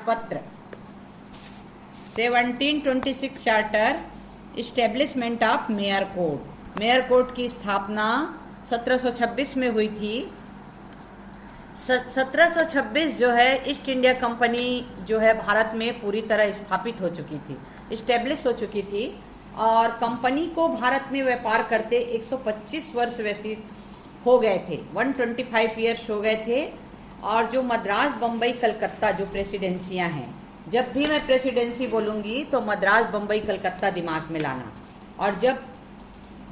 राजपत्र 1726 charter establishment of mayor code. Mayor code की स्थापना 1726 में हुई थी। 1726 जो है ईस्ट इंडिया कंपनी जो है भारत में पूरी तरह स्थापित हो चुकी थी, इस्टेब्लिश हो चुकी थी, और कंपनी को भारत में व्यापार करते 125 वर्ष व्यतीत हो गए थे, 125 ईयर्स हो गए थे। और जो मद्रास, बम्बई, कलकत्ता जो प्रेसिडेंसियां हैं, जब भी मैं प्रेसिडेंसी बोलूँगी तो मद्रास, बम्बई, कलकत्ता दिमाग में लाना। और जब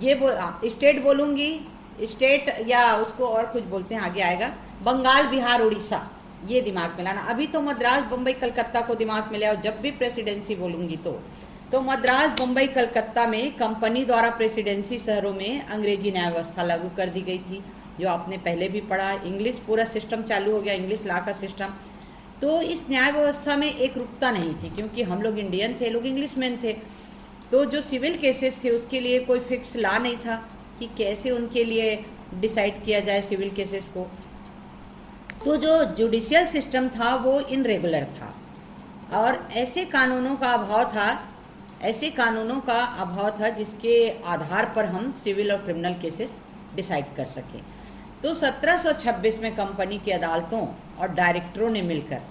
ये स्टेट बोलूँगी, स्टेट या उसको और कुछ बोलते हैं, आगे आएगा, बंगाल, बिहार, उड़ीसा, ये दिमाग में लाना। अभी तो मद्रास, बम्बई, कलकत्ता को दिमाग में ले, और जब भी प्रेसिडेंसी बोलूँगी तो मद्रास, बम्बई, कलकत्ता में कंपनी द्वारा प्रेसिडेंसी शहरों में अंग्रेजी न्याय व्यवस्था लागू कर दी गई थी, जो आपने पहले भी पढ़ा। इंग्लिश पूरा सिस्टम चालू हो गया, इंग्लिश लॉ का सिस्टम। तो इस न्याय व्यवस्था में एक रुकता नहीं थी, क्योंकि हम लोग इंडियन थे, लोग इंग्लिशमैन थे। तो जो सिविल केसेस थे उसके लिए कोई फिक्स लॉ नहीं था कि कैसे उनके लिए डिसाइड किया जाए सिविल केसेस को। तो जो जुडिशियल सिस्टम था वो इनरेगुलर था, और ऐसे कानूनों का अभाव था जिसके आधार पर हम सिविल और क्रिमिनल केसेस डिसाइड कर सकें। तो 1726 में कंपनी की अदालतों और डायरेक्टरों ने मिलकर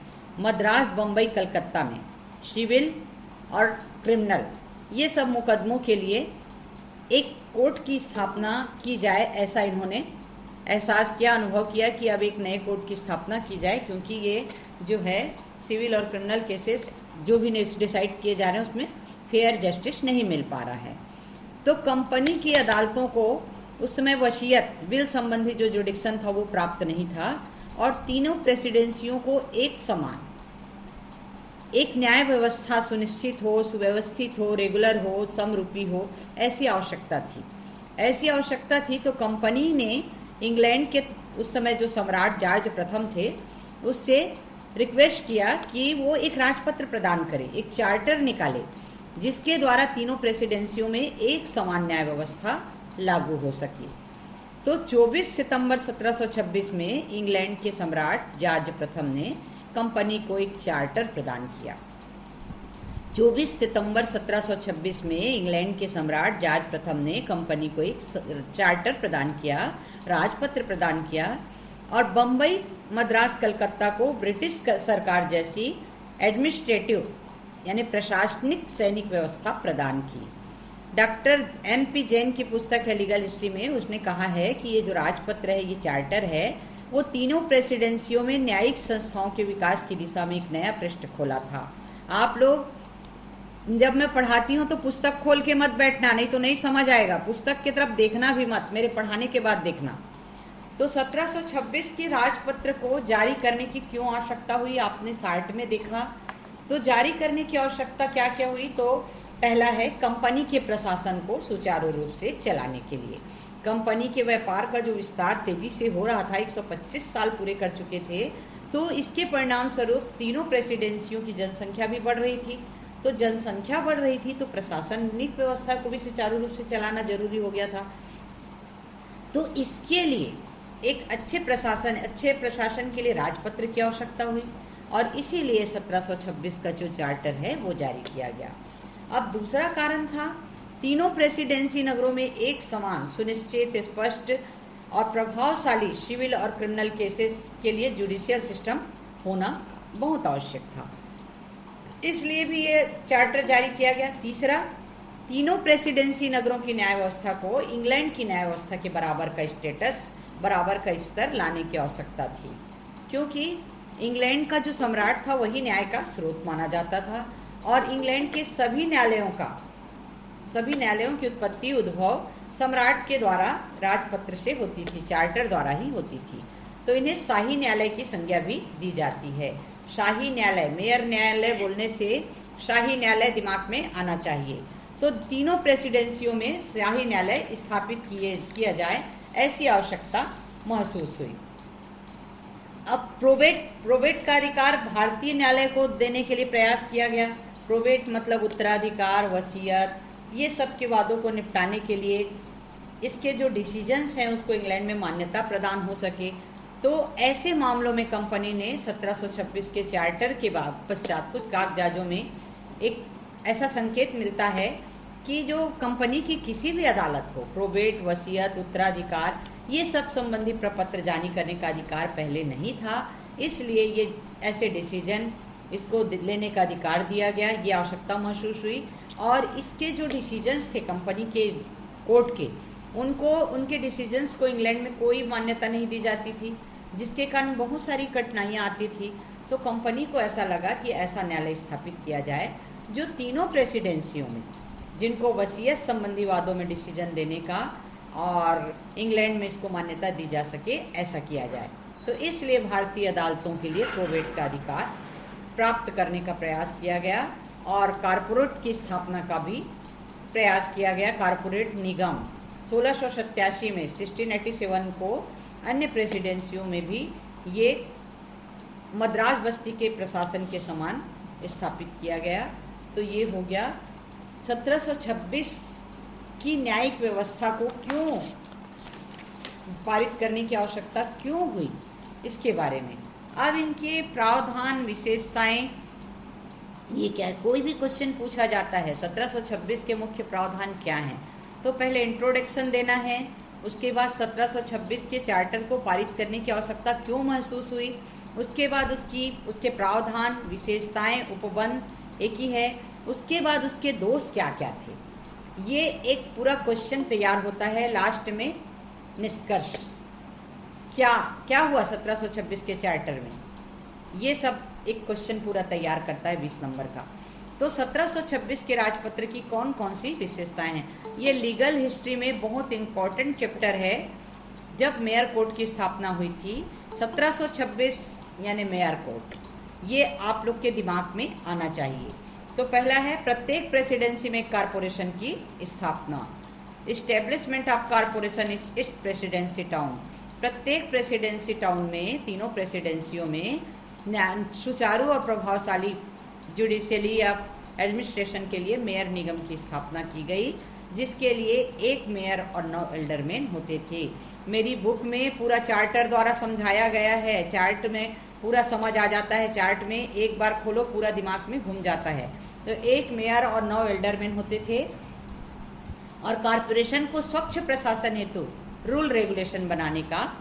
मद्रास, बम्बई, कलकत्ता में सिविल और क्रिमिनल ये सब मुकदमों के लिए एक कोर्ट की स्थापना की जाए, ऐसा इन्होंने एहसास किया, अनुभव किया कि अब एक नए कोर्ट की स्थापना की जाए, क्योंकि ये जो है सिविल और क्रिमिनल केसेस जो भी डिसाइड किए जा रहे हैं उसमें फेयर जस्टिस नहीं मिल पा रहा है। तो कंपनी की अदालतों को उस समय वसीयत, विल संबंधी जो जुडिक्शन था वो प्राप्त नहीं था, और तीनों प्रेसिडेंसियों को एक समान एक न्याय व्यवस्था सुनिश्चित हो, सुव्यवस्थित हो, रेगुलर हो, समरूपी हो, ऐसी आवश्यकता थी। तो कंपनी ने इंग्लैंड के उस समय जो सम्राट जॉर्ज प्रथम थे उससे रिक्वेस्ट किया कि वो एक राजपत्र प्रदान करे, एक चार्टर निकाले, जिसके द्वारा तीनों प्रेसिडेंसियों में एक समान न्याय व्यवस्था लागू हो सके। तो 24 सितंबर 1726 में इंग्लैंड के सम्राट जॉर्ज प्रथम ने कंपनी को एक चार्टर प्रदान किया। 24 सितंबर 1726 में इंग्लैंड के सम्राट जॉर्ज प्रथम ने कंपनी को एक चार्टर प्रदान किया, राजपत्र प्रदान किया, और बम्बई, मद्रास, कलकत्ता को ब्रिटिश सरकार जैसी एडमिनिस्ट्रेटिव यानी प्रशासनिक सैनिक व्यवस्था प्रदान की। डॉक्टर MP जैन की पुस्तक है लीगल हिस्ट्री में, उसने कहा है कि ये जो राजपत्र है, ये चार्टर है, वो तीनों प्रेसिडेंसियों में न्यायिक संस्थाओं के विकास की दिशा में एक नया पृष्ठ खोला था। आप लोग जब मैं पढ़ाती हूँ तो पुस्तक खोल के मत बैठना, नहीं तो नहीं समझ आएगा। पुस्तक की तरफ देखना भी मत, मेरे पढ़ाने के बाद देखना। तो 1726 की राजपत्र को जारी करने की क्यों आवश्यकता हुई, आपने सार्ट में देखा। तो जारी करने की आवश्यकता क्या क्या हुई, तो पहला है कंपनी के प्रशासन को सुचारू रूप से चलाने के लिए। कंपनी के व्यापार का जो विस्तार तेजी से हो रहा था, 125 साल पूरे कर चुके थे, तो इसके परिणाम स्वरूप तीनों प्रेसिडेंसियों की जनसंख्या भी बढ़ रही थी। तो जनसंख्या बढ़ रही थी तो प्रशासनिक व्यवस्था को भी सुचारू रूप से चलाना जरूरी हो गया था। तो इसके लिए एक अच्छे प्रशासन के लिए राजपत्र की आवश्यकता हुई, और इसीलिए 1726 का जो चार्टर है वो जारी किया गया। अब दूसरा कारण था, तीनों प्रेसिडेंसी नगरों में एक समान, सुनिश्चित, स्पष्ट और प्रभावशाली सिविल और क्रिमिनल केसेस के लिए जुडिशियल सिस्टम होना बहुत आवश्यक था, इसलिए भी ये चार्टर जारी किया गया। तीसरा, तीनों प्रेसिडेंसी नगरों की न्याय व्यवस्था को इंग्लैंड की न्याय व्यवस्था के बराबर का स्टेटस, बराबर का स्तर लाने की आवश्यकता थी, क्योंकि इंग्लैंड का जो सम्राट था वही न्याय का स्रोत माना जाता था, और इंग्लैंड के सभी न्यायालयों की उत्पत्ति, उद्भव सम्राट के द्वारा राजपत्र से होती थी, चार्टर द्वारा ही होती थी। तो इन्हें शाही न्यायालय की संज्ञा भी दी जाती है। शाही न्यायालय, मेयर न्यायालय बोलने से शाही न्यायालय दिमाग में आना चाहिए। तो तीनों प्रेसिडेंसियों में शाही न्यायालय स्थापित किया जाए, ऐसी आवश्यकता महसूस हुई। अब प्रोबेट का अधिकार भारतीय न्यायालय को देने के लिए प्रयास किया गया। प्रोबेट मतलब उत्तराधिकार, वसीयत, ये सब के वादों को निपटाने के लिए इसके जो डिसीजंस हैं उसको इंग्लैंड में मान्यता प्रदान हो सके, तो ऐसे मामलों में कंपनी ने 1726 के चार्टर के बाद पश्चात कुछ कागजातों में एक ऐसा संकेत मिलता है कि जो कंपनी की किसी भी अदालत को प्रोबेट, वसीयत, उत्तराधिकार ये सब संबंधी प्रपत्र जारी करने का अधिकार पहले नहीं था, इसलिए ये ऐसे डिसीजन इसको लेने का अधिकार दिया गया, ये आवश्यकता महसूस हुई। और इसके जो डिसीजंस थे कंपनी के कोर्ट के, उनको उनके डिसीजंस को इंग्लैंड में कोई मान्यता नहीं दी जाती थी, जिसके कारण बहुत सारी कठिनाइयाँ आती थी। तो कंपनी को ऐसा लगा कि ऐसा न्यायालय स्थापित किया जाए जो तीनों प्रेसिडेंसियों में, जिनको वसीयत संबंधी वादों में डिसीजन देने का और इंग्लैंड में इसको मान्यता दी जा सके, ऐसा किया जाए। तो इसलिए भारतीय अदालतों के लिए प्रोबेट का अधिकार प्राप्त करने का प्रयास किया गया और कारपोरेट की स्थापना का भी प्रयास किया गया। कारपोरेट निगम 1687 में 1687 को अन्य प्रेसिडेंसियों में भी ये मद्रास बस्ती के प्रशासन के समान स्थापित किया गया। तो ये हो गया 1726 की न्यायिक व्यवस्था को क्यों पारित करने की आवश्यकता क्यों हुई, इसके बारे में। अब इनके प्रावधान, विशेषताएं, ये क्या, कोई भी क्वेश्चन पूछा जाता है 1726 के मुख्य प्रावधान क्या हैं, तो पहले इंट्रोडक्शन देना है, उसके बाद 1726 के चार्टर को पारित करने की आवश्यकता क्यों महसूस हुई, उसके बाद उसके प्रावधान, विशेषताएं, उपबंध एक ही है, उसके बाद उसके दोष क्या क्या थे। ये एक पूरा क्वेश्चन तैयार होता है लास्ट में, निष्कर्ष क्या हुआ 1726 के चार्टर में, ये सब एक क्वेश्चन पूरा तैयार करता है 20 नंबर का। तो 1726 के राजपत्र की कौन कौन सी विशेषताएं हैं, ये लीगल हिस्ट्री में बहुत इम्पोर्टेंट चैप्टर है। जब मेयर कोर्ट की स्थापना हुई थी 1726 यानी मेयर कोर्ट, ये आप लोग के दिमाग में आना चाहिए। तो पहला है प्रत्येक प्रेसिडेंसी में कारपोरेशन की स्थापना, establishment of corporation etch presidency town. प्रत्येक प्रेसिडेंसी टाउन में, तीनों प्रेसिडेंसियों में सुचारू और प्रभावशाली जुडिशियली या एडमिनिस्ट्रेशन के लिए मेयर निगम की स्थापना की गई, जिसके लिए एक मेयर और 9 एल्डरमैन होते थे। मेरी बुक में पूरा चार्टर द्वारा समझाया गया है, चार्ट में पूरा समझ आ जाता है, चार्ट में एक बार खोलो पूरा दिमाग में घूम जाता है। तो एक मेयर और 9 एल्डरमैन होते थे और कॉरपोरेशन को स्वच्छ प्रशासन हेतु रूल रेगुलेशन बनाने का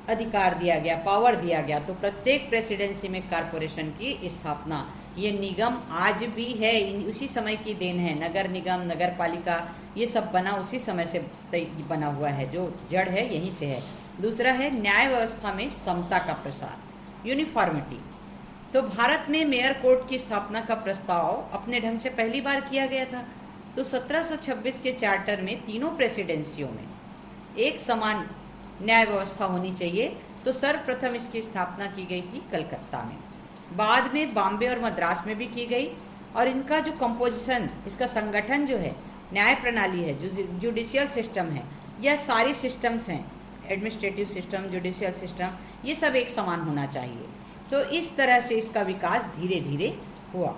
अधिकार दिया गया, पावर दिया गया। तो प्रत्येक प्रेसिडेंसी में कॉरपोरेशन की स्थापना, ये निगम आज भी है, उसी समय की देन है। नगर निगम, नगर पालिका, ये सब बना उसी समय से बना हुआ है, जो जड़ है यहीं से है। दूसरा है न्याय व्यवस्था में समता का प्रसार, यूनिफॉर्मिटी। तो भारत में मेयर कोर्ट की स्थापना का प्रस्ताव अपने ढंग से पहली बार किया गया था। तो 1726 के चार्टर में तीनों प्रेसिडेंसियों में एक समान न्याय व्यवस्था होनी चाहिए। तो सर्वप्रथम इसकी स्थापना की गई थी कलकत्ता में, बाद में बॉम्बे और मद्रास में भी की गई। और इनका जो कंपोजिशन, इसका संगठन जो है, न्याय प्रणाली है, जो जुडिशियल सिस्टम है, यह सारी सिस्टम्स हैं, एडमिनिस्ट्रेटिव सिस्टम, जुडिशियल सिस्टम, ये सब एक समान होना चाहिए। तो इस तरह से इसका विकास धीरे धीरे हुआ।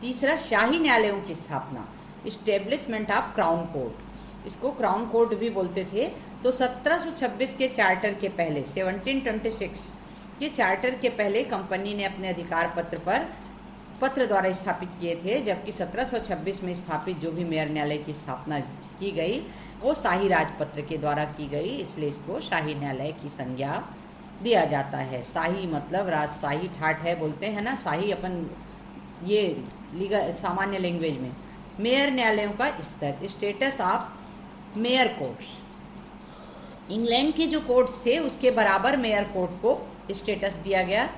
तीसरा, शाही न्यायालयों की स्थापना, इस्टेब्लिशमेंट ऑफ क्राउन कोर्ट, इसको क्राउन कोर्ट भी बोलते थे। तो 1726 के चार्टर के पहले, 1726 के चार्टर के पहले कंपनी ने अपने अधिकार पत्र द्वारा स्थापित किए थे, जबकि 1726 में स्थापित जो भी मेयर न्यायालय की स्थापना की गई वो शाही राजपत्र के द्वारा की गई, इसलिए इसको शाही न्यायालय की संज्ञा दिया जाता है। शाही मतलब राजशाही ठाठ है, बोलते हैं ना, शाही अपन ये लीगल सामान्य लैंग्वेज में। मेयर न्यायालयों का स्तर, status of mayor courts, England के जो कोर्ट्स थे उसके बराबर मेयर कोर्ट को स्टेटस दिया गया।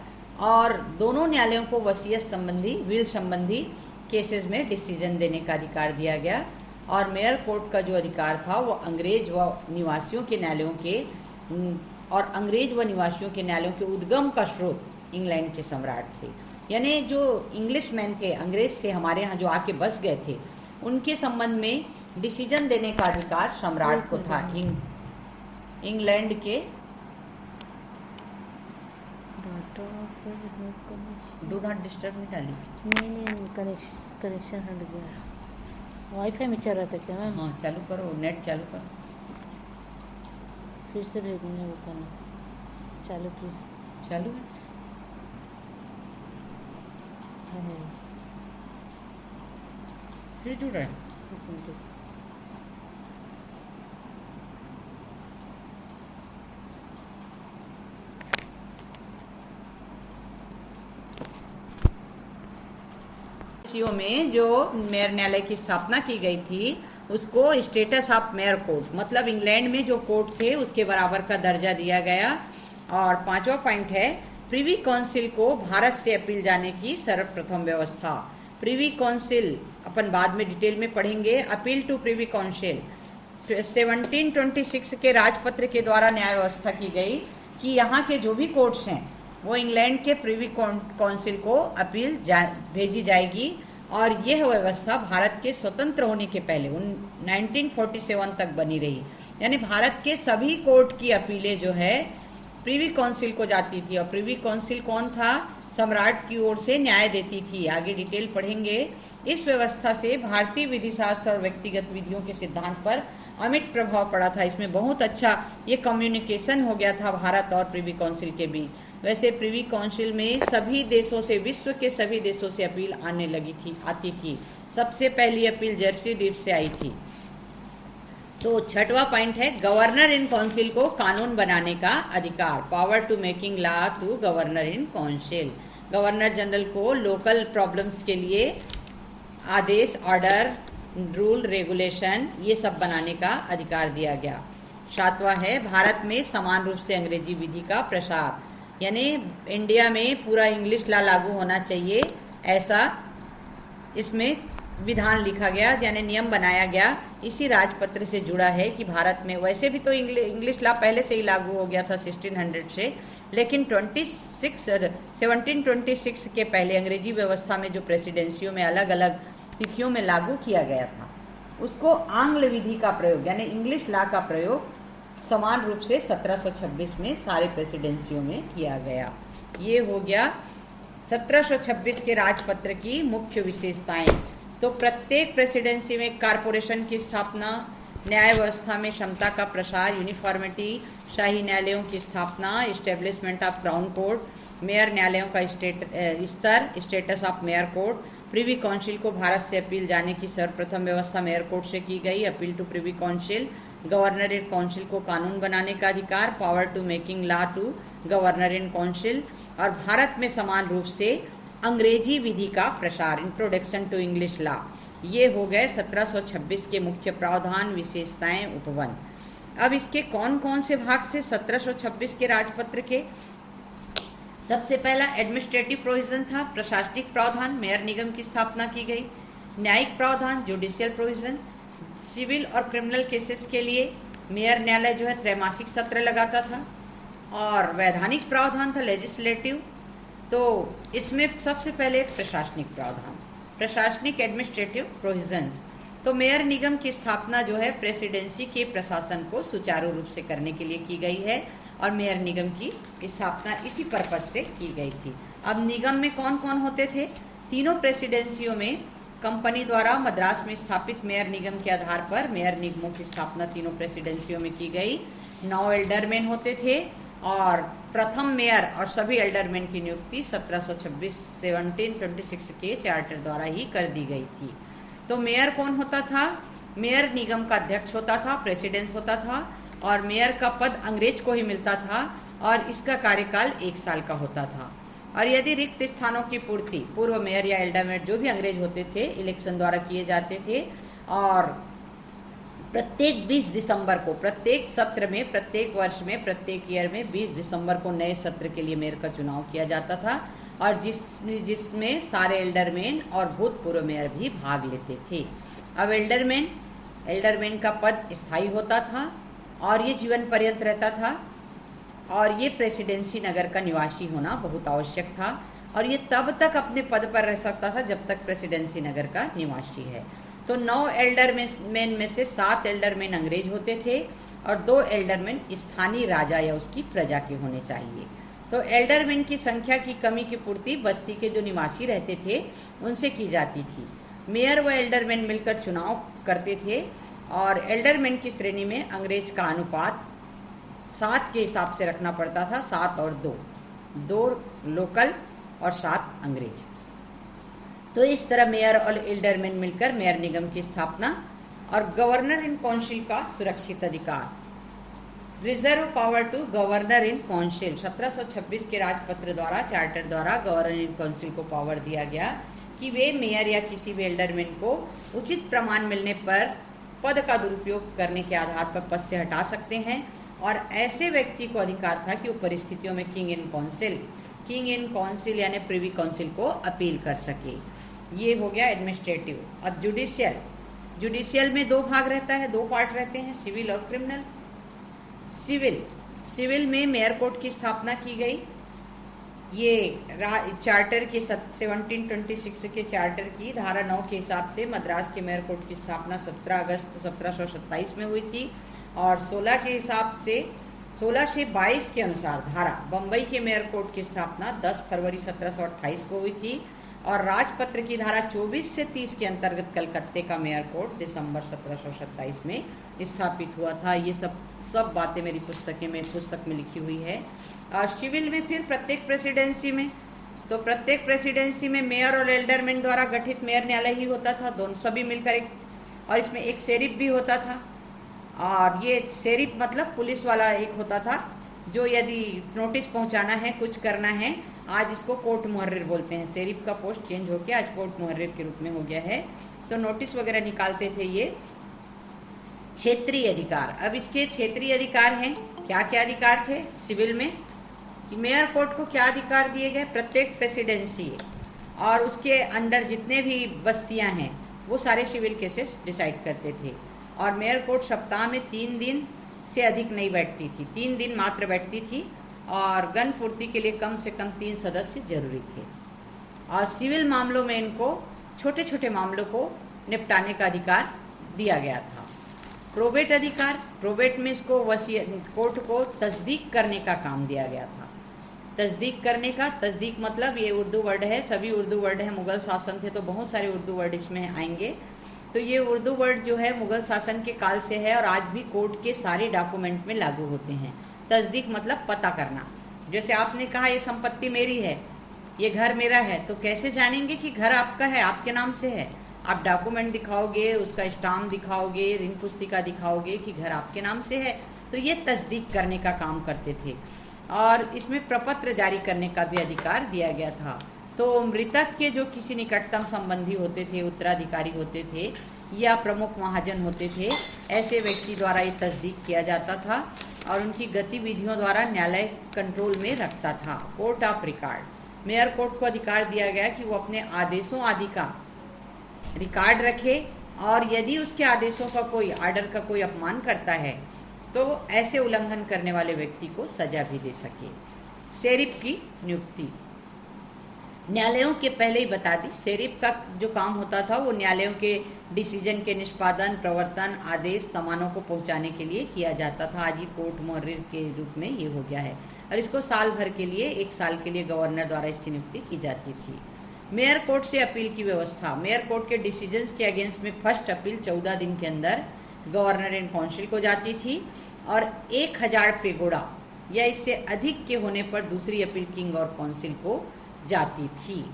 और दोनों न्यायालयों को वसीयत संबंधी, विल संबंधी केसेस में डिसीजन देने का अधिकार दिया गया। और मेयर कोर्ट का जो अधिकार था वो अंग्रेज व निवासियों के न्यायालयों के न्यायालयों के उद्गम का स्रोत इंग्लैंड के सम्राट थे। यानी जो इंग्लिशमैन थे, अंग्रेज थे हमारे यहाँ जो आके बस गए थे, उनके संबंध में डिसीजन देने का अधिकार सम्राट को था। इंग्लैंड के डू नॉट डिस्टर्ब में डाली, नहीं कनेक्शन हट गया, वाईफाई में चल रहा था क्या मैम? हाँ चालू करो, नेट चालू करो, फिर से भेजने वो करना। चालू की चालू है। फिर जुड़ रहा है। एक मिनट। में जो मेयर न्यायालय की स्थापना की गई थी उसको स्टेटस ऑफ मेयर कोर्ट, मतलब इंग्लैंड में जो कोर्ट थे उसके बराबर का दर्जा दिया गया। और 5वां पॉइंट है प्रिवी काउंसिल को भारत से अपील जाने की सर्वप्रथम व्यवस्था। प्रिवी काउंसिल अपन बाद में डिटेल में पढ़ेंगे। अपील टू प्रिवी काउंसिल 1726 के राजपत्र के द्वारा न्याय व्यवस्था की गई कि यहाँ के जो भी कोर्ट्स हैं वो इंग्लैंड के प्रिवी काउंसिल को अपील भेजी जाएगी। और यह व्यवस्था भारत के स्वतंत्र होने के पहले 1947 तक बनी रही। यानी भारत के सभी कोर्ट की अपीलें जो है प्रिवी काउंसिल को जाती थी। और प्रिवी काउंसिल कौन था? सम्राट की ओर से न्याय देती थी। आगे डिटेल पढ़ेंगे। इस व्यवस्था से भारतीय विधि शास्त्र और व्यक्तिगत विधियों के सिद्धांत पर अमिट प्रभाव पड़ा था। इसमें बहुत अच्छा ये कम्युनिकेशन हो गया था भारत और प्रिवी काउंसिल के बीच। वैसे प्रिवी काउंसिल में सभी देशों से, विश्व के सभी देशों से अपील आती थी। सबसे पहली अपील जर्सी द्वीप से आई थी। तो 6वां पॉइंट है गवर्नर इन काउंसिल को कानून बनाने का अधिकार। Power to making law to governor in council. Governor general को लोकल प्रॉब्लम्स के लिए आदेश, ऑर्डर, रूल, रेगुलेशन ये सब बनाने का अधिकार दिया गया। 7वां है भारत में समान रूप से अंग्रेजी विधि का प्रसार। यानी इंडिया में पूरा इंग्लिश लॉ लागू होना चाहिए, ऐसा इसमें विधान लिखा गया, यानी नियम बनाया गया। इसी राजपत्र से जुड़ा है कि भारत में वैसे भी तो इंग्लिश लॉ पहले से ही लागू हो गया था 1600 से, लेकिन 1726 के पहले अंग्रेजी व्यवस्था में जो प्रेसिडेंसियों में अलग अलग तिथियों में लागू किया गया था उसको आंग्ल विधि का प्रयोग यानी इंग्लिश लॉ का प्रयोग समान रूप से 1726 में सारे प्रेसिडेंसियों में किया गया। ये हो गया 1726 के राजपत्र की मुख्य विशेषताएं। तो प्रत्येक प्रेसिडेंसी में कारपोरेशन की स्थापना, न्याय व्यवस्था में क्षमता का प्रसार, यूनिफॉर्मिटी, शाही न्यायालयों की स्थापना, establishment of crown court, mayor न्यायालयों का स्तर, status of mayor court, privy council को भारत से अपील जाने की सर्वप्रथम व्यवस्था मेयर कोर्ट से की गई। Appeal to privy council, governor in council को कानून बनाने का अधिकार, power to making law to governor in council, और भारत में समान रूप से अंग्रेजी विधि का प्रसार, इंट्रोडक्शन टू इंग्लिश लॉ। ये हो गए 1726 के मुख्य प्रावधान, विशेषताएं, उपबंध। अब इसके कौन कौन से भाग से 1726 के राजपत्र के? सबसे पहला एडमिनिस्ट्रेटिव प्रोविजन था, प्रशासनिक प्रावधान, मेयर निगम की स्थापना की गई। न्यायिक प्रावधान, जुडिशियल प्रोविजन, सिविल और क्रिमिनल केसेस के लिए मेयर न्यायालय जो है त्रैमासिक सत्र लगाता था। और वैधानिक प्रावधान था, लेजिस्लेटिव। तो इसमें सबसे पहले प्रशासनिक प्रावधान, प्रशासनिक एडमिनिस्ट्रेटिव प्रोविजंस। तो मेयर निगम की स्थापना जो है प्रेसिडेंसी के प्रशासन को सुचारू रूप से करने के लिए की गई है, और मेयर निगम की स्थापना इसी पर्पज से की गई थी। अब निगम में कौन कौन होते थे? तीनों प्रेसिडेंसियों में कंपनी द्वारा मद्रास में स्थापित मेयर निगम के आधार पर मेयर निगमों की स्थापना तीनों प्रेसिडेंसियों में की गई। 9 एल्डरमैन होते थे और प्रथम मेयर और सभी एल्डरमैन की नियुक्ति 1726 के चार्टर द्वारा ही कर दी गई थी। तो मेयर कौन होता था? मेयर निगम का अध्यक्ष होता था, प्रेसिडेंस होता था, और मेयर का पद अंग्रेज को ही मिलता था और इसका कार्यकाल 1 साल का होता था। और यदि रिक्त स्थानों की पूर्ति पूर्व मेयर या एल्डरमैन जो भी अंग्रेज होते थे इलेक्शन द्वारा किए जाते थे। और प्रत्येक 20 दिसंबर को, प्रत्येक सत्र में, प्रत्येक वर्ष में, प्रत्येक ईयर में 20 दिसंबर को नए सत्र के लिए मेयर का चुनाव किया जाता था, और जिसमें सारे एल्डरमैन और भूतपूर्व मेयर भी भाग लेते थे। अब एल्डरमैन का पद स्थायी होता था और ये जीवन पर्यंत रहता था, और ये प्रेसिडेंसी नगर का निवासी होना बहुत आवश्यक था, और ये तब तक अपने पद पर रह सकता था जब तक प्रेसिडेंसी नगर का निवासी है। तो 9 एल्डरमैन में से 7 एल्डरमैन अंग्रेज होते थे और 2 एल्डरमैन स्थानीय राजा या उसकी प्रजा के होने चाहिए। तो एल्डरमैन की संख्या की कमी की पूर्ति बस्ती के जो निवासी रहते थे उनसे की जाती थी। मेयर व एल्डरमैन मिलकर चुनाव करते थे, और एल्डरमैन की श्रेणी में अंग्रेज का अनुपात 7 के हिसाब से रखना पड़ता था, 7 और 2, 2 लोकल और 7 अंग्रेज। तो इस तरह मेयर और एल्डरमैन मिलकर मेयर निगम की स्थापना और गवर्नर इन काउंसिल का सुरक्षित अधिकार, reserve power to governor in council. 1726 के राजपत्र द्वारा, चार्टर द्वारा गवर्नर इन काउंसिल को पावर दिया गया कि वे मेयर या किसी भी एल्डरमैन को उचित प्रमाण मिलने पर पद का दुरुपयोग करने के आधार पर पद से हटा सकते हैं, और ऐसे व्यक्ति को अधिकार था कि वो परिस्थितियों में किंग इन काउंसिल यानी प्रिवी काउंसिल को अपील कर सके। ये हो गया एडमिनिस्ट्रेटिव। अब जुडिशियल में 2 भाग रहता है, 2 पार्ट रहते हैं, सिविल और क्रिमिनल। सिविल में मेयर कोर्ट की स्थापना की गई। ये चार्टर के 1726 के चार्टर की धारा 9 के हिसाब से मद्रास के मेयर कोर्ट की स्थापना 17 अगस्त 1727 में हुई थी, और 16 के हिसाब से 16 से 22 के अनुसार धारा बम्बई के मेयर कोर्ट की स्थापना 10 फरवरी 1728 को हुई थी, और राजपत्र की धारा 24 से 30 के अंतर्गत कलकत्ते का मेयर कोर्ट दिसंबर 1727 में स्थापित हुआ था। ये सब बातें मेरी पुस्तक में लिखी हुई है। और सिविल में फिर प्रत्येक प्रेसिडेंसी में मेयर और एल्डरमैन द्वारा गठित मेयर न्यायालय ही होता था, दोनों सभी मिलकर एक, और इसमें एक शेरिफ भी होता था। और ये शेरिफ मतलब पुलिस वाला एक होता था, जो यदि नोटिस पहुंचाना है, कुछ करना है, आज इसको कोर्ट मुहर्रिर बोलते हैं। शेरिफ का पोस्ट चेंज होकर आज कोर्ट मुहर्रिर के रूप में हो गया है। तो नोटिस वगैरह निकालते थे ये। क्षेत्रीय अधिकार, अब इसके क्षेत्रीय अधिकार हैं। क्या क्या अधिकार थे सिविल में कि मेयर कोर्ट को क्या अधिकार दिए गए, प्रत्येक प्रेसिडेंसी और उसके अंडर जितने भी बस्तियां हैं वो सारे सिविल केसेस डिसाइड करते थे। और मेयर कोर्ट सप्ताह में 3 दिन से अधिक नहीं बैठती थी, 3 दिन मात्र बैठती थी, और गण पूर्ति के लिए कम से कम 3 सदस्य जरूरी थे। और सिविल मामलों में इनको छोटे छोटे मामलों को निपटाने का अधिकार दिया गया था। प्रोबेट अधिकार, प्रोबेट में इसको कोर्ट को तस्दीक करने का काम दिया गया था। तस्दीक मतलब ये उर्दू वर्ड है, सभी उर्दू वर्ड है। मुगल शासन थे तो बहुत सारे उर्दू वर्ड इसमें आएंगे। तो ये उर्दू वर्ड जो है मुगल शासन के काल से है और आज भी कोर्ट के सारे डॉक्यूमेंट में लागू होते हैं। तस्दीक मतलब पता करना। जैसे आपने कहा ये संपत्ति मेरी है, ये घर मेरा है, तो कैसे जानेंगे कि घर आपका है, आपके नाम से है? आप डॉक्यूमेंट दिखाओगे, उसका स्टाम्प दिखाओगे, ऋण पुस्तिका दिखाओगे कि घर आपके नाम से है। तो ये तस्दीक करने का काम करते थे। और इसमें प्रपत्र जारी करने का भी अधिकार दिया गया था। तो मृतक के जो किसी निकटतम संबंधी होते थे, उत्तराधिकारी होते थे या प्रमुख महाजन होते थे, ऐसे व्यक्ति द्वारा ये तस्दीक किया जाता था और उनकी गतिविधियों द्वारा न्यायालय कंट्रोल में रखता था। Court of record, mayor court को अधिकार दिया गया कि वो अपने आदेशों आदि का रिकॉर्ड रखे, और यदि उसके आदेशों का कोई, आर्डर का कोई अपमान करता है तो ऐसे उल्लंघन करने वाले व्यक्ति को सजा भी दे सके। शेरिफ की नियुक्ति न्यायालयों के पहले ही बता दी। शेरिफ का जो काम होता था वो न्यायालयों के डिसीजन के निष्पादन, प्रवर्तन, आदेश समानों को पहुंचाने के लिए किया जाता था। आज ही कोर्ट मुहर्रिर के रूप में ये हो गया है। और इसको साल भर के लिए, 1 साल के लिए गवर्नर द्वारा इसकी नियुक्ति की जाती थी। मेयर कोर्ट से अपील की व्यवस्था, मेयर कोर्ट के डिसीजंस के अगेंस्ट में फर्स्ट अपील 14 दिन के अंदर गवर्नर एंड काउंसिल को जाती थी, और 1000 पेगोड़ा या इससे अधिक के होने पर दूसरी अपील किंग और काउंसिल को जाती थी।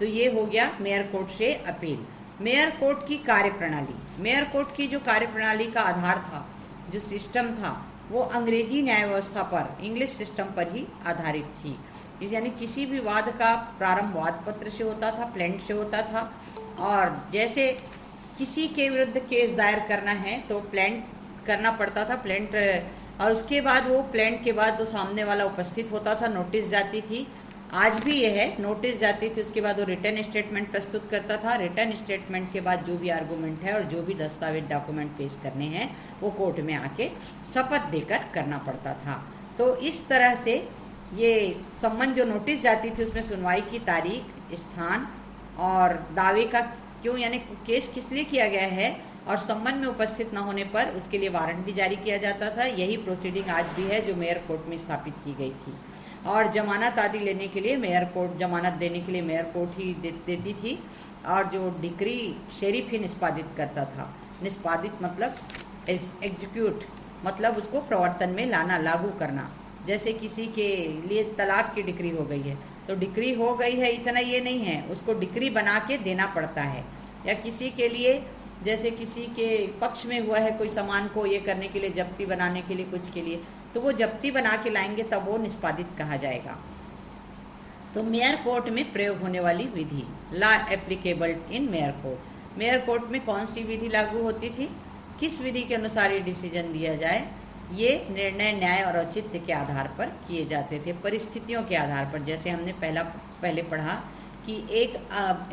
तो ये हो गया मेयर कोर्ट से अपील। मेयर कोर्ट की कार्यप्रणाली, मेयर कोर्ट की जो कार्यप्रणाली का आधार था, जो सिस्टम था, वो अंग्रेजी न्याय व्यवस्था पर, इंग्लिश सिस्टम पर ही आधारित थी। यानी किसी भी वाद का प्रारंभ वाद पत्र से होता था, प्लेंट से होता था, और जैसे किसी के विरुद्ध केस दायर करना है तो प्लेंट करना पड़ता था, प्लेंट, और उसके बाद वो प्लेंट के बाद वो सामने वाला उपस्थित होता था, नोटिस जाती थी। आज भी ये है, नोटिस जाती थी, उसके बाद वो रिटर्न स्टेटमेंट प्रस्तुत करता था। रिटर्न स्टेटमेंट के बाद जो भी आर्गूमेंट है और जो भी दस्तावेज डॉक्यूमेंट पेश करने हैं वो कोर्ट में आके शपथ देकर करना पड़ता था। तो इस तरह से ये सम्मन जो नोटिस जाती थी उसमें सुनवाई की तारीख, स्थान और दावे का क्यों, यानी केस किस लिए किया गया है, और सम्मन में उपस्थित न होने पर उसके लिए वारंट भी जारी किया जाता था। यही प्रोसीडिंग आज भी है जो मेयर कोर्ट में स्थापित की गई थी। और जमानत आदि लेने के लिए मेयर कोर्ट, जमानत देने के लिए मेयर कोर्ट ही देती थी, और जो डिक्री शेरिफ ही निष्पादित करता था। निष्पादित मतलब एग्जीक्यूट, मतलब उसको प्रवर्तन में लाना, लागू करना। जैसे किसी के लिए तलाक की डिक्री हो गई है, तो डिक्री हो गई है इतना ये नहीं है, उसको डिक्री बना के देना पड़ता है। या किसी के लिए, जैसे किसी के पक्ष में हुआ है कोई सामान को ये करने के लिए, जब्ती बनाने के लिए, कुछ के लिए, तो वो जब्ती बना के लाएंगे तब वो निष्पादित कहा जाएगा। तो मेयर कोर्ट में प्रयोग होने वाली विधि, law applicable in mayor court. Mayor court में कौन सी विधि लागू होती थी, किस विधि के अनुसार ये डिसीजन दिया जाए, ये निर्णय न्याय और औचित्य के आधार पर किए जाते थे, परिस्थितियों के आधार पर। जैसे हमने पहले पढ़ा कि एक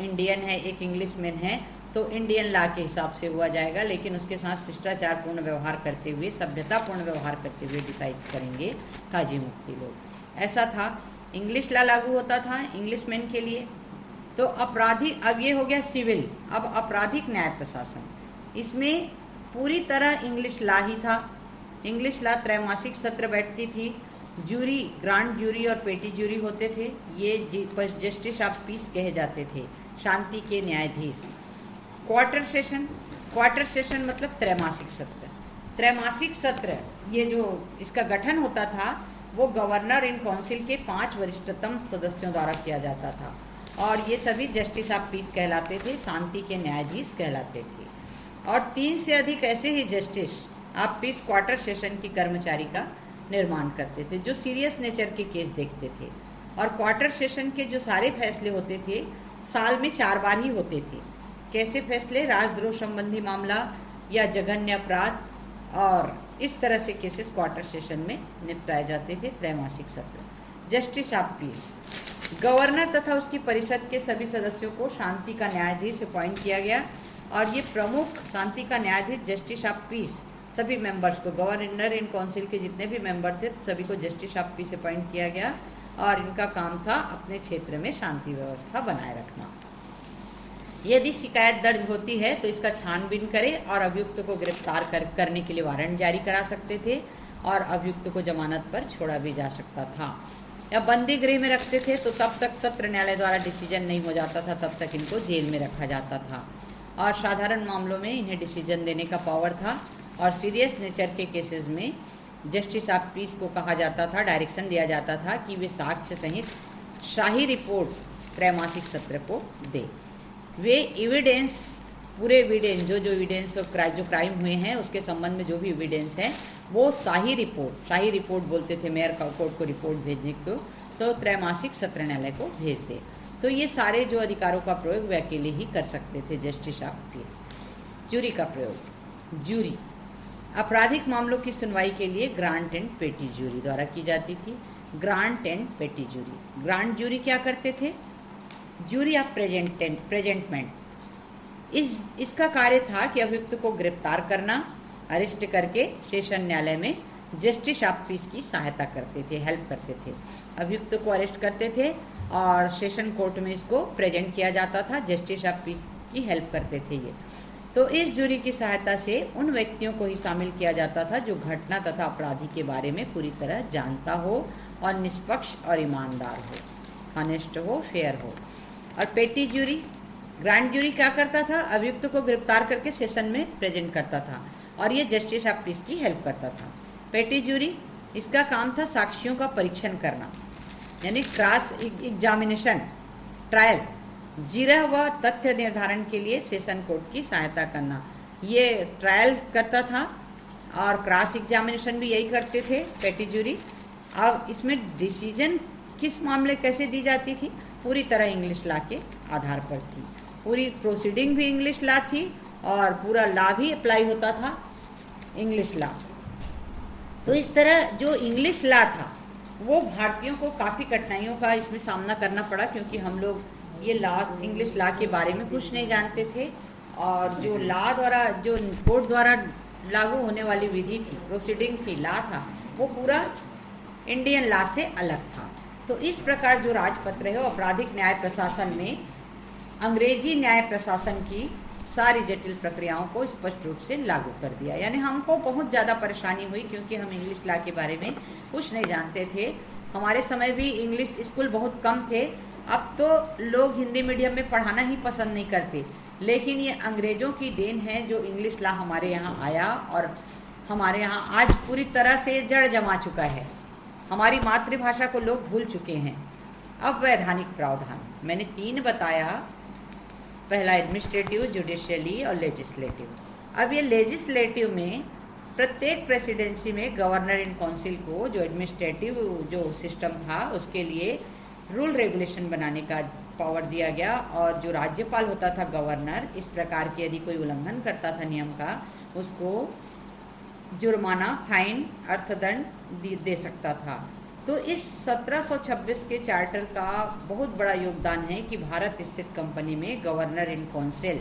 इंडियन है, एक इंग्लिशमैन है, तो इंडियन लॉ के हिसाब से हुआ जाएगा, लेकिन उसके साथ शिष्टाचारपूर्ण व्यवहार करते हुए, सभ्यतापूर्ण व्यवहार करते हुए डिसाइड करेंगे काजी मुफ्ती लोग। ऐसा था। इंग्लिश लॉ लागू होता था इंग्लिशमैन के लिए। तो आपराधिक, अब ये हो गया सिविल। अब आपराधिक न्याय प्रशासन, इसमें पूरी तरह इंग्लिश लॉ ही था। इंग्लिश लॉ त्रैमासिक सत्र बैठती थी। जूरी, ग्रांड जूरी और पेटी जूरी होते थे। ये जस्टिस ऑफ पीस कहे जाते थे, शांति के न्यायाधीश। क्वार्टर सेशन मतलब त्रैमासिक सत्र। त्रैमासिक सत्र, ये जो इसका गठन होता था वो गवर्नर इन काउंसिल के 5 वरिष्ठतम सदस्यों द्वारा किया जाता था, और ये सभी जस्टिस ऑफ पीस कहलाते थे, शांति के न्यायाधीश कहलाते थे। और 3 से अधिक ऐसे ही justice of peace quarter session की कर्मचारी का निर्माण करते थे, जो सीरियस नेचर के केस देखते थे। और क्वार्टर सेशन के जो सारे फैसले होते थे साल में 4 बार ही होते थे। कैसे फैसले, राजद्रोह संबंधी मामला या जघन्य अपराध और इस तरह से केसेस क्वार्टर सेशन में निपटाए जाते थे। त्रैमासिक सत्र। जस्टिस ऑफ पीस, गवर्नर तथा उसकी परिषद के सभी सदस्यों को शांति का न्यायाधीश अपॉइंट किया गया, और ये प्रमुख शांति का न्यायाधीश जस्टिस ऑफ पीस सभी मेंबर्स को, गवर्नर इन काउंसिल के जितने भी मेंबर थे सभी को जस्टिस ऑफ पीस अपॉइंट किया गया, और इनका काम था अपने क्षेत्र में शांति व्यवस्था बनाए रखना। यदि शिकायत दर्ज होती है तो इसका छानबीन करे और अभियुक्त को गिरफ्तार करने के लिए वारंट जारी करा सकते थे, और अभियुक्त को जमानत पर छोड़ा भी जा सकता था। या बंदी गृह में रखते थे तो तब तक सत्र न्यायालय द्वारा डिसीजन नहीं हो जाता था, तब तक इनको जेल में रखा जाता था। और साधारण मामलों में इन्हें डिसीजन देने का पावर था, और सीरियस नेचर के केसेस में जस्टिस ऑफ पीस को कहा जाता था, डायरेक्शन दिया जाता था कि वे साक्ष्य सहित शाही रिपोर्ट त्रैमासिक सत्र को दे। वे एविडेंस, पूरे एविडेंस, जो एविडेंस जो क्राइम हुए हैं उसके संबंध में जो भी एविडेंस है वो शाही रिपोर्ट बोलते थे मेयर कोर्ट को रिपोर्ट भेजने को, तो त्रैमासिक सत्र न्यायालय को भेज दे। तो ये सारे जो अधिकारों का प्रयोग वे अकेले ही कर सकते थे जस्टिस ऑफ पीस। जूरी का प्रयोग, जूरी आपराधिक मामलों की सुनवाई के लिए ग्रांट एंड पेटी जूरी द्वारा की जाती थी। Grand and petty jury, grand jury क्या करते थे, जूरी ऑफ प्रेजेंटमेंट, इसका कार्य था कि अभियुक्त को गिरफ्तार करना, अरेस्ट करके सेशन न्यायालय में जस्टिस ऑफ पीस की सहायता करते थे, हेल्प करते थे। अभियुक्त को अरेस्ट करते थे और सेशन कोर्ट में इसको प्रेजेंट किया जाता था, जस्टिस ऑफ पीस की हेल्प करते थे ये। तो इस जूरी की सहायता से उन व्यक्तियों को ही शामिल किया जाता था जो घटना तथा अपराधी के बारे में पूरी तरह जानता हो और निष्पक्ष और ईमानदार हो, ऑनेस्ट हो, फेयर हो। और पेटी जूरी, ग्रांड जूरी क्या करता था, अभियुक्त को गिरफ्तार करके सेशन में प्रेजेंट करता था और ये जस्टिस ऑफ पीस की हेल्प करता था। पेटी जूरी, इसका काम था साक्ष्यों का परीक्षण करना, यानी क्रॉस एग्जामिनेशन, ट्रायल, जिरह व तथ्य निर्धारण के लिए सेशन कोर्ट की सहायता करना। ये ट्रायल करता था और क्रॉस एग्जामिनेशन भी यही करते थे पेटी जूरी। अब इसमें डिसीजन किस मामले कैसे दी जाती थी, पूरी तरह इंग्लिश लॉ के आधार पर थी। पूरी प्रोसीडिंग भी इंग्लिश लॉ थी और पूरा लॉ भी अप्लाई होता था इंग्लिश लॉ। तो इस तरह जो इंग्लिश लॉ था वो भारतीयों को काफ़ी कठिनाइयों का इसमें सामना करना पड़ा, क्योंकि हम लोग ये लॉ, इंग्लिश लॉ के बारे में कुछ नहीं जानते थे, और जो लॉ द्वारा, जो कोर्ट द्वारा लागू होने वाली विधि थी, प्रोसीडिंग थी, लॉ था, वो पूरा इंडियन लॉ से अलग था। तो इस प्रकार जो राजपत्र है वो आपराधिक न्याय प्रशासन में अंग्रेजी न्याय प्रशासन की सारी जटिल प्रक्रियाओं को स्पष्ट रूप से लागू कर दिया। यानी हमको बहुत ज़्यादा परेशानी हुई, क्योंकि हम इंग्लिश लॉ के बारे में कुछ नहीं जानते थे। हमारे समय भी इंग्लिश स्कूल बहुत कम थे। अब तो लोग हिंदी मीडियम में पढ़ाना ही पसंद नहीं करते, लेकिन ये अंग्रेज़ों की देन है जो इंग्लिश लॉ हमारे यहाँ आया और हमारे यहाँ आज पूरी तरह से जड़ जमा चुका है। हमारी मातृभाषा को लोग भूल चुके हैं। अब वैधानिक प्रावधान मैंने 3 बताया, पहला एडमिनिस्ट्रेटिव, जुडिशियली और लेजिस्लेटिव। अब ये लेजिस्लेटिव में प्रत्येक प्रेसिडेंसी में गवर्नर इन काउंसिल को जो एडमिनिस्ट्रेटिव जो सिस्टम था उसके लिए रूल रेगुलेशन बनाने का पावर दिया गया, और जो राज्यपाल होता था गवर्नर, इस प्रकार की यदि कोई उल्लंघन करता था नियम का उसको जुर्माना, फाइन, अर्थदंड दे सकता था। तो इस 1726 के चार्टर का बहुत बड़ा योगदान है कि भारत स्थित कंपनी में गवर्नर इन काउंसिल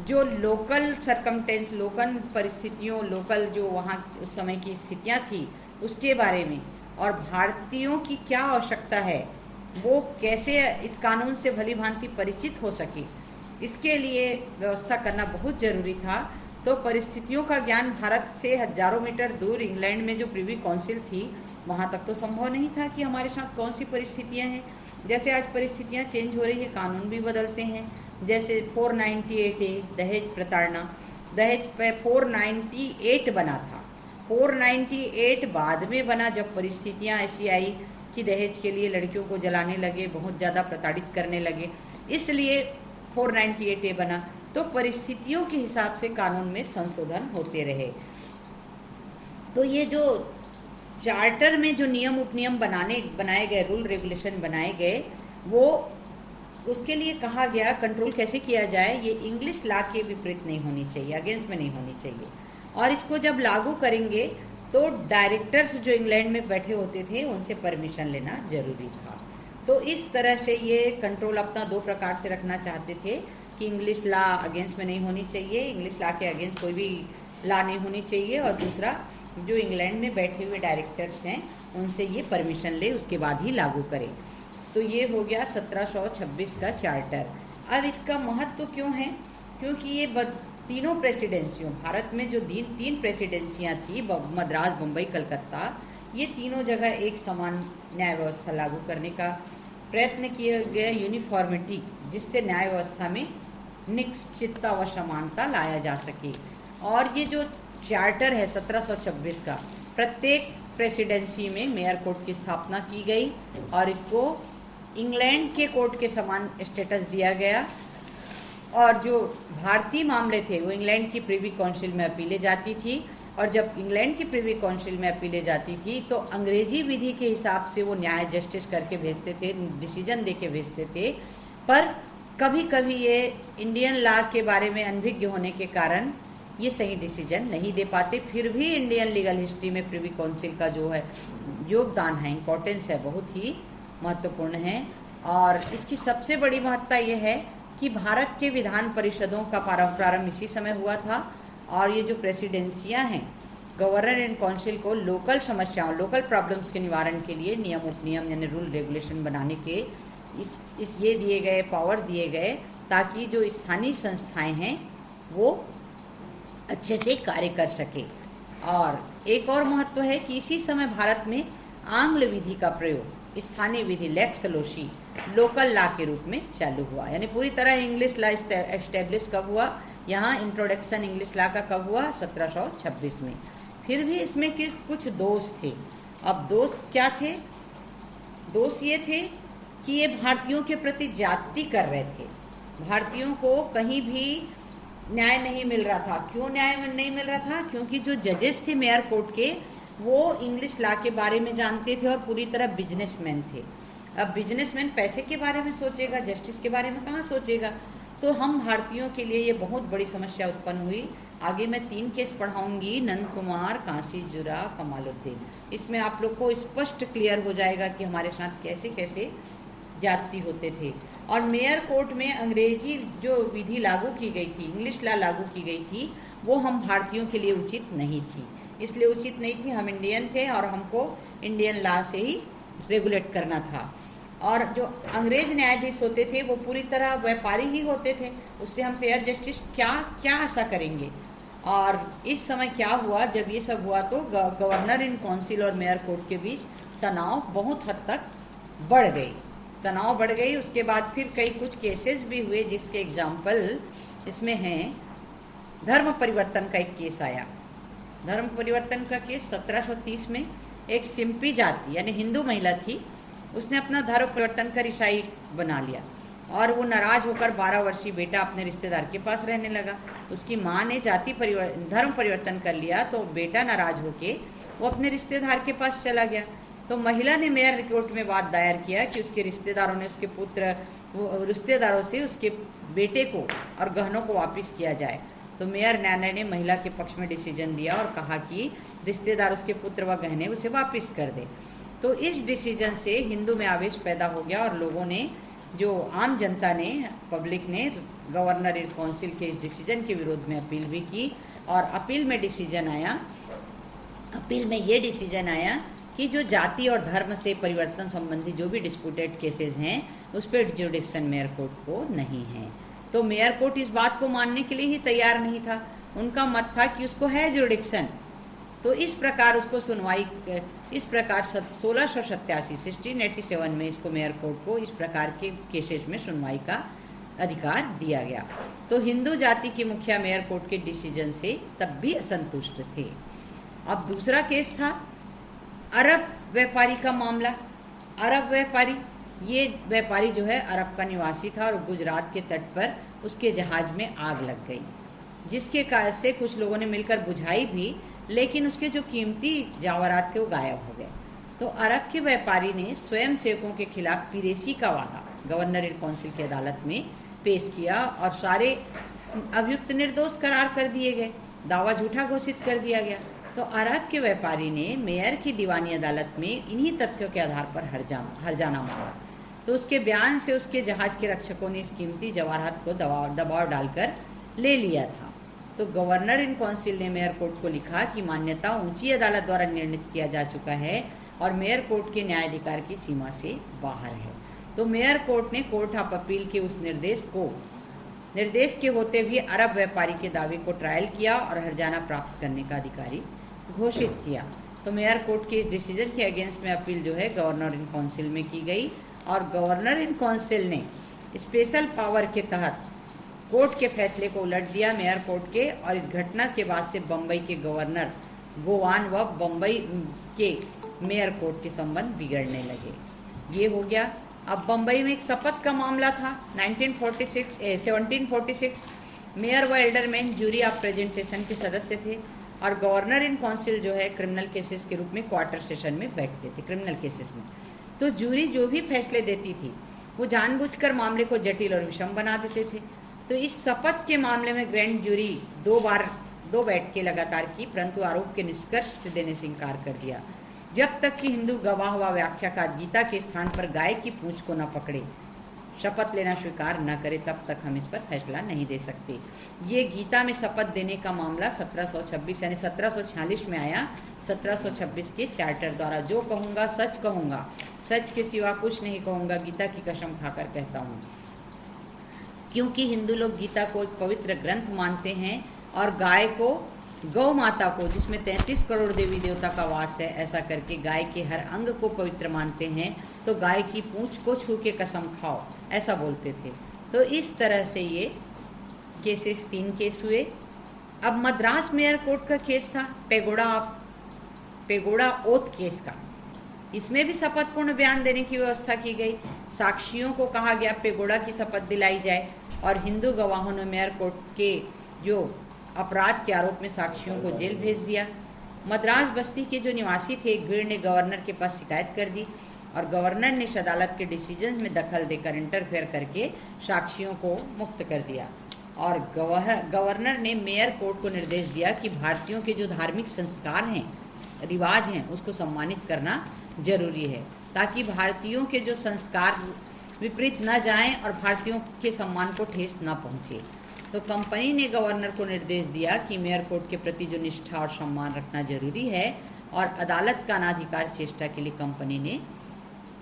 जो लोकल सरकमटेंस, लोकल परिस्थितियों, लोकल जो वहाँ उस समय की स्थितियाँ थी उसके बारे में और भारतीयों की क्या आवश्यकता है, वो कैसे इस कानून से भली भांति परिचित हो सके, इसके लिए व्यवस्था करना बहुत ज़रूरी था। तो परिस्थितियों का ज्ञान भारत से हजारों मीटर दूर इंग्लैंड में जो प्रिवी काउंसिल थी वहाँ तक तो संभव नहीं था कि हमारे साथ कौन सी परिस्थितियाँ हैं। जैसे आज परिस्थितियाँ चेंज हो रही है, कानून भी बदलते हैं। जैसे 498A दहेज प्रताड़ना, दहेज पे 498 बना था, 498 बाद में बना जब परिस्थितियाँ ऐसी आई कि दहेज के लिए लड़कियों को जलाने लगे, बहुत ज़्यादा प्रताड़ित करने लगे, इसलिए 498A बना। तो परिस्थितियों के हिसाब से कानून में संशोधन होते रहे। तो ये जो चार्टर में जो नियम उपनियम बनाए गए, रूल रेगुलेशन बनाए गए, वो उसके लिए कहा गया कंट्रोल कैसे किया जाए, ये इंग्लिश लॉ के विपरीत नहीं होनी चाहिए, अगेंस्ट में नहीं होनी चाहिए। और इसको जब लागू करेंगे तो डायरेक्टर्स जो इंग्लैंड में बैठे होते थे उनसे परमिशन लेना जरूरी था। तो इस तरह से ये कंट्रोल अपना 2 प्रकार से रखना चाहते थे कि इंग्लिश लॉ अगेंस्ट में नहीं होनी चाहिए, इंग्लिश लॉ के अगेंस्ट कोई भी लॉ नहीं होनी चाहिए, और दूसरा जो इंग्लैंड में बैठे हुए डायरेक्टर्स हैं उनसे ये परमिशन ले उसके बाद ही लागू करें। तो ये हो गया 1726 का चार्टर। अब इसका महत्व क्यों है, क्योंकि ये तीनों प्रेसिडेंसियों, भारत में जो 3 प्रेसिडेंसियाँ थी, मद्रास, बम्बई, कलकत्ता, ये तीनों जगह एक समान न्याय व्यवस्था लागू करने का प्रयत्न किया गया, यूनिफॉर्मिटी, जिससे न्याय व्यवस्था में निश्चितता व समानता लाया जा सके। और ये जो चार्टर है 1726 का, प्रत्येक प्रेसिडेंसी में मेयर कोर्ट की स्थापना की गई और इसको इंग्लैंड के कोर्ट के समान स्टेटस दिया गया। और जो भारतीय मामले थे वो इंग्लैंड की प्रिवी काउंसिल में अपीलें जाती थी, और जब इंग्लैंड की प्रिवी काउंसिल में अपीलें जाती थी तो अंग्रेजी विधि के हिसाब से वो न्याय जस्टिस करके भेजते थे, डिसीजन दे के भेजते थे। पर कभी कभी ये इंडियन लॉ के बारे में अनभिज्ञ होने के कारण ये सही डिसीजन नहीं दे पाते। फिर भी इंडियन लीगल हिस्ट्री में प्रिवी काउंसिल का जो है योगदान है, इम्पोर्टेंस है, बहुत ही महत्वपूर्ण है। और इसकी सबसे बड़ी महत्ता ये है कि भारत के विधान परिषदों का प्रारंभ इसी समय हुआ था, और ये जो प्रेसिडेंसियां हैं, गवर्नर एंड काउंसिल को लोकल समस्याओं, लोकल प्रॉब्लम्स के निवारण के लिए नियम उपनियम यानी रूल रेगुलेशन बनाने के इस ये दिए गए, पावर दिए गए, ताकि जो स्थानीय संस्थाएं हैं वो अच्छे से कार्य कर सके। और एक और महत्व है कि इसी समय भारत में आंग्ल विधि का प्रयोग, स्थानीय विधि लेक्स लोशी, लोकल लॉ के रूप में चालू हुआ। यानी पूरी तरह इंग्लिश लॉ एस्टेब्लिश कब हुआ, यहाँ इंट्रोडक्शन इंग्लिश लॉ का कब हुआ, 1726 में। फिर भी इसमें कुछ दोष थे। अब दोष क्या थे? दोष ये थे कि ये भारतीयों के प्रति ज्यादती कर रहे थे। भारतीयों को कहीं भी न्याय नहीं मिल रहा था। क्यों न्याय नहीं मिल रहा था? क्योंकि जो जजेस थे मेयर कोर्ट के, वो इंग्लिश लॉ के बारे में जानते थे और पूरी तरह बिजनेसमैन थे। अब बिजनेसमैन पैसे के बारे में सोचेगा, जस्टिस के बारे में कहाँ सोचेगा? तो हम भारतीयों के लिए ये बहुत बड़ी समस्या उत्पन्न हुई। आगे मैं 3 केस पढ़ाऊंगी, नंद कुमार, कांसी जुरा, कमालुद्दीन। इसमें आप लोग को स्पष्ट क्लियर हो जाएगा कि हमारे साथ कैसे कैसे ज्यादती होते थे। और मेयर कोर्ट में अंग्रेजी जो विधि लागू की गई थी, इंग्लिश लॉ लागू की गई थी, वो हम भारतीयों के लिए उचित नहीं थी। इसलिए उचित नहीं थी, हम इंडियन थे और हमको इंडियन लॉ से ही रेगुलेट करना था। और जो अंग्रेज न्यायाधीश होते थे वो पूरी तरह व्यापारी ही होते थे, उससे हम फेयर जस्टिस क्या आशा करेंगे। और इस समय क्या हुआ, जब ये सब हुआ तो गवर्नर इन काउंसिल और मेयर कोर्ट के बीच तनाव बहुत हद तक बढ़ गई। उसके बाद फिर कुछ केसेस भी हुए, जिसके एग्जाम्पल इसमें हैं। धर्म परिवर्तन का एक केस आया। धर्म परिवर्तन का केस 1730 में एक सिंपी जाति यानी हिंदू महिला थी, उसने अपना धर्म परिवर्तन कर ईसाई बना लिया और वो नाराज होकर 12 वर्षीय बेटा अपने रिश्तेदार के पास रहने लगा। उसकी माँ ने धर्म परिवर्तन कर लिया तो बेटा नाराज होके वो अपने रिश्तेदार के पास चला गया। तो महिला ने मेयर कोर्ट में बात दायर किया कि उसके रिश्तेदारों से उसके बेटे को और गहनों को वापस किया जाए। तो मेयर न्यायालय ने महिला के पक्ष में डिसीजन दिया और कहा कि रिश्तेदार उसके पुत्र व गहने उसे वापस कर दे। तो इस डिसीजन से हिंदू में आवेश पैदा हो गया और लोगों ने, जो आम जनता ने, पब्लिक ने गवर्नर इन काउंसिल के इस डिसीजन के विरोध में अपील भी की और अपील में ये डिसीजन आया कि जो जाति और धर्म से परिवर्तन संबंधी जो भी डिस्प्यूटेड केसेस हैं उस पर जुडिक्शन मेयर कोर्ट को नहीं है। तो मेयर कोर्ट इस बात को मानने के लिए ही तैयार नहीं था। उनका मत था कि उसको है जुडिक्शन। तो इस प्रकार उसको सुनवाई, इस प्रकार 1687 में इसको मेयर कोर्ट को इस प्रकार के केसेस में सुनवाई का अधिकार दिया गया। तो हिंदू जाति के मुखिया मेयर कोर्ट के डिसीजन से तब भी असंतुष्ट थे। अब दूसरा केस था अरब व्यापारी का मामला। अरब व्यापारी, ये व्यापारी जो है अरब का निवासी था और गुजरात के तट पर उसके जहाज में आग लग गई, जिसके कारण से कुछ लोगों ने मिलकर बुझाई भी, लेकिन उसके जो कीमती जवाहरात थे वो गायब हो गए। तो अरब के व्यापारी ने स्वयं सेवकों के खिलाफ पिरेसी का वादा गवर्नर इन काउंसिल की अदालत में पेश किया और सारे अभियुक्त निर्दोष करार कर दिए गए, दावा झूठा घोषित कर दिया गया। तो अरब के व्यापारी ने मेयर की दीवानी अदालत में इन्हीं तथ्यों के आधार पर हर्जाना मांगा। तो उसके बयान से उसके जहाज के रक्षकों ने इस कीमती जवाहरात को दबाव डालकर ले लिया था। तो गवर्नर इन काउंसिल ने मेयर कोर्ट को लिखा कि मान्यता ऊंची अदालत द्वारा निर्णित किया जा चुका है और मेयर कोर्ट के न्यायाधिकार की सीमा से बाहर है। तो मेयर कोर्ट ने कोर्ट ऑफ अपील के उस निर्देश के होते हुए अरब व्यापारी के दावे को ट्रायल किया और हर्जाना प्राप्त करने का अधिकारी घोषित किया। तो मेयर कोर्ट के इस डिसीजन के अगेंस्ट में अपील जो है गवर्नर इन काउंसिल में की गई और गवर्नर इन काउंसिल ने स्पेशल पावर के तहत कोर्ट के फैसले को उलट दिया मेयर कोर्ट के। और इस घटना के बाद से बम्बई के गवर्नर गोवान व बम्बई के मेयर कोर्ट के संबंध बिगड़ने लगे। ये हो गया। अब बम्बई में एक शपथ का मामला था 1746 मेयर व एल्डरमैन जूरी ऑफ प्रेजेंटेशन के सदस्य थे और गवर्नर इन काउंसिल जो है क्रिमिनल केसेस के रूप में क्वार्टर सेशन में बैठते थे क्रिमिनल केसेस में। तो जूरी जो भी फैसले देती थी वो जानबूझकर मामले को जटिल और विषम बना देते थे। तो इस शपथ के मामले में ग्रैंड जूरी 2 बैठकें लगातार की, परंतु आरोप के निष्कर्ष देने से इनकार कर दिया। जब तक कि हिंदू गवाह व व्याख्याकार गीता के स्थान पर गाय की पूंछ को न पकड़े, शपथ लेना स्वीकार न करे, तब तक हम इस पर फैसला नहीं दे सकते। ये गीता में शपथ देने का मामला 1726 यानी 1746 में आया। 1726 के चार्टर द्वारा जो कहूँगा, सच के सिवा कुछ नहीं कहूँगा, गीता की कसम खाकर कहता हूँ। क्योंकि हिंदू लोग गीता को एक पवित्र ग्रंथ मानते हैं और गाय को, गौ माता को, जिसमें 33 करोड़ देवी देवता का वास है, ऐसा करके गाय के हर अंग को पवित्र मानते हैं। तो गाय की पूंछ को छू के कसम खाओ, ऐसा बोलते थे। तो इस तरह से ये केसेस 3 केस हुए। अब मद्रास मेयर कोर्ट का केस था पेगोड़ा ओथ केस का। इसमें भी शपथपूर्ण बयान देने की व्यवस्था की गई। साक्षियों को कहा गया पेगोड़ा की शपथ दिलाई जाए और हिंदू गवाहों ने मेयर कोर्ट के जो अपराध के आरोप में साक्षियों को जेल भेज दिया। मद्रास बस्ती के जो निवासी थे, एक भीड़ ने गवर्नर के पास शिकायत कर दी और गवर्नर ने इस अदालत के डिसीजन में दखल देकर इंटरफेयर करके साक्षियों को मुक्त कर दिया। और गवर्नर ने मेयर कोर्ट को निर्देश दिया कि भारतीयों के जो धार्मिक संस्कार हैं, रिवाज हैं, उसको सम्मानित करना जरूरी है, ताकि भारतीयों के जो संस्कार विपरीत न जाएं और भारतीयों के सम्मान को ठेस न पहुंचे। तो कंपनी ने गवर्नर को निर्देश दिया कि मेयर कोर्ट के प्रति जो निष्ठा और सम्मान रखना जरूरी है और अदालत का अनाधिकार चेष्टा के लिए कंपनी ने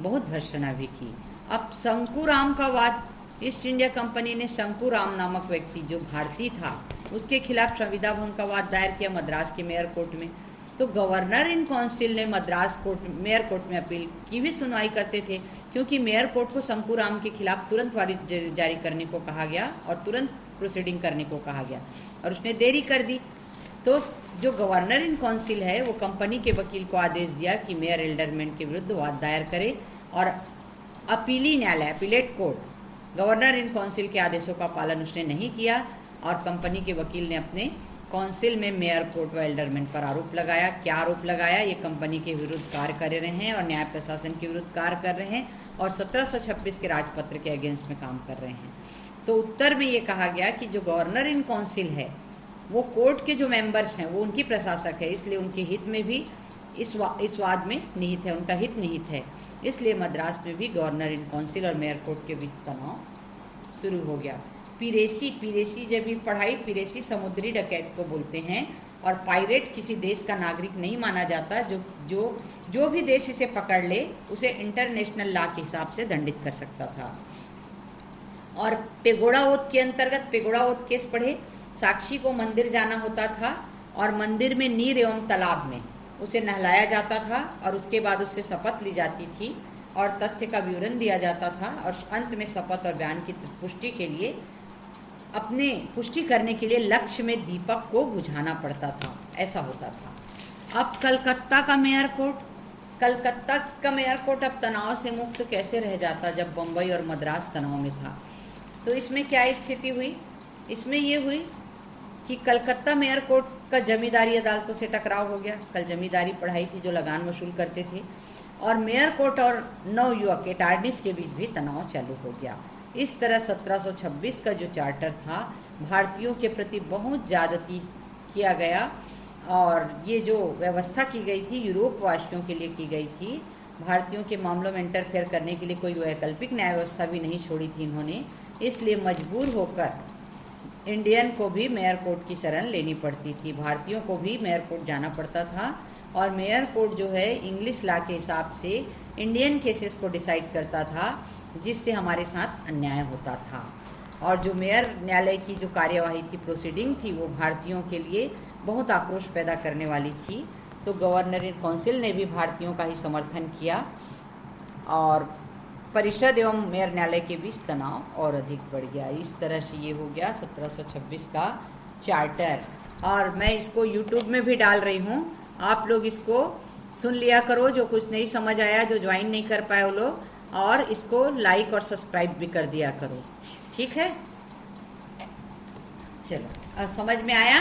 बहुत भर्त्सना भी की। अब शंकुराम का वाद, ईस्ट इंडिया कंपनी ने शंकुराम नामक व्यक्ति जो भारतीय था उसके खिलाफ संविदा भंग का वाद दायर किया मद्रास के मेयर कोर्ट में। तो गवर्नर इन काउंसिल ने मेयर कोर्ट में अपील की भी सुनवाई करते थे, क्योंकि मेयर कोर्ट को शंकुराम के खिलाफ तुरंत वारंट जारी करने को कहा गया और तुरंत प्रोसीडिंग करने को कहा गया और उसने देरी कर दी। तो जो गवर्नर इन काउंसिल है वो कंपनी के वकील को आदेश दिया कि मेयर एल्डरमैन के विरुद्ध वाद दायर करे, और अपीली न्यायालय appellate court governor in council के आदेशों का पालन उसने नहीं किया, और कंपनी के वकील ने अपने काउंसिल में मेयर कोर्ट व एल्डरमैन पर आरोप लगाया। क्या आरोप लगाया? ये कंपनी के विरुद्ध कार्य कर रहे हैं और न्याय प्रशासन के विरुद्ध कार्य कर रहे हैं और 1726 के राजपत्र के अगेंस्ट में काम कर रहे हैं। तो उत्तर में ये कहा गया कि जो गवर्नर इन काउंसिल है वो कोर्ट के जो मेंबर्स हैं वो उनकी प्रशासक है, इसलिए उनके हित में भी इस वाद में निहित है, उनका हित निहित है। इसलिए मद्रास में भी गवर्नर इन काउंसिल और मेयर कोर्ट के बीच तनाव शुरू हो गया। पीरेसी जब भी पढ़ाई, पीरेसी समुद्री डकैत को बोलते हैं, और पायरेट किसी देश का नागरिक नहीं माना जाता। जो भी देश इसे पकड़ ले उसे इंटरनेशनल लॉ के हिसाब से दंडित कर सकता था। और पेगोड़ा ओथ के अंतर्गत पेगोड़ा ओथ केस पढ़े, साक्षी को मंदिर जाना होता था और मंदिर में नीर एवं तालाब में उसे नहलाया जाता था और उसके बाद उससे शपथ ली जाती थी और तथ्य का विवरण दिया जाता था, और अंत में शपथ और बयान की पुष्टि के लिए पुष्टि करने के लिए लक्ष्य में दीपक को बुझाना पड़ता था। ऐसा होता था। अब कलकत्ता का मेयर कोर्ट अब तनाव से मुक्त कैसे रह जाता जब बम्बई और मद्रास तनाव में था। तो इसमें क्या स्थिति हुई? इसमें ये हुई कि कलकत्ता मेयर कोर्ट का जमींदारी अदालतों से टकराव हो गया। कल जमींदारी पढ़ाई थी जो लगान वसूल करते थे, और मेयर कोर्ट और नवयुवक अटॉर्नीज के बीच भी तनाव चालू हो गया। इस तरह 1726 का जो चार्टर था भारतीयों के प्रति बहुत ज़्यादती किया गया, और ये जो व्यवस्था की गई थी यूरोप वासियों के लिए की गई थी। भारतीयों के मामलों में इंटरफेयर करने के लिए कोई वैकल्पिक न्याय व्यवस्था भी नहीं छोड़ी थी इन्होंने। इसलिए मजबूर होकर इंडियन को भी मेयर कोर्ट की शरण लेनी पड़ती थी। भारतीयों को भी मेयर कोर्ट जाना पड़ता था, और मेयर कोर्ट जो है इंग्लिश लॉ के हिसाब से इंडियन केसेस को डिसाइड करता था, जिससे हमारे साथ अन्याय होता था। और जो मेयर न्यायालय की जो कार्यवाही थी, प्रोसीडिंग थी, वो भारतीयों के लिए बहुत आक्रोश पैदा करने वाली थी। तो गवर्नर इन काउंसिल ने भी भारतीयों का ही समर्थन किया, और परिषद एवं मेयर न्यायालय के बीच तनाव और अधिक बढ़ गया। इस तरह से ये हो गया 1726 का चार्टर। और मैं इसको यूट्यूब में भी डाल रही हूँ, आप लोग इसको सुन लिया करो। जो कुछ नहीं समझ आया, जो ज्वाइन नहीं कर पाए वो लोग, और इसको लाइक और सब्सक्राइब भी कर दिया करो, ठीक है? चलो, समझ में आया?